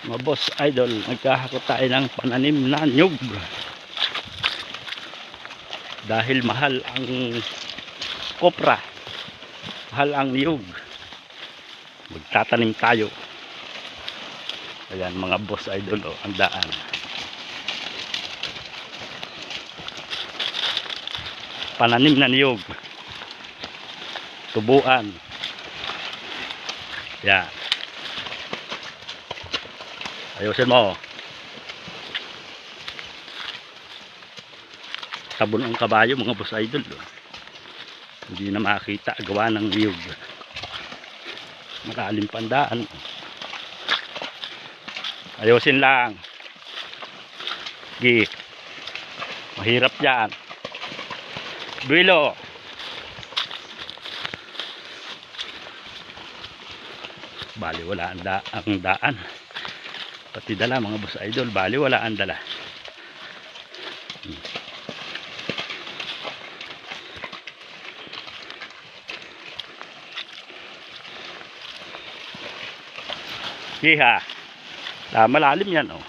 Mga boss idol, nagkahakot tayo ng pananim na nyug dahil mahal ang kopra, mahal ang nyug. Magtatanim tayo. Ayan mga boss idol, oh, ang daan. Pananim na nyug, tubuan. Yan, ayusin mo. Tabon ang kabayo mga boss idol, oh. Hindi na makita gawa ng niyog. Malalim pandaan. Ayusin lang. Gi, mahirap yan. Buwilo. Bali wala ang daan. Pati dala mga boss idol, bali wala ang dala. Hiha. Malalim yan, oh.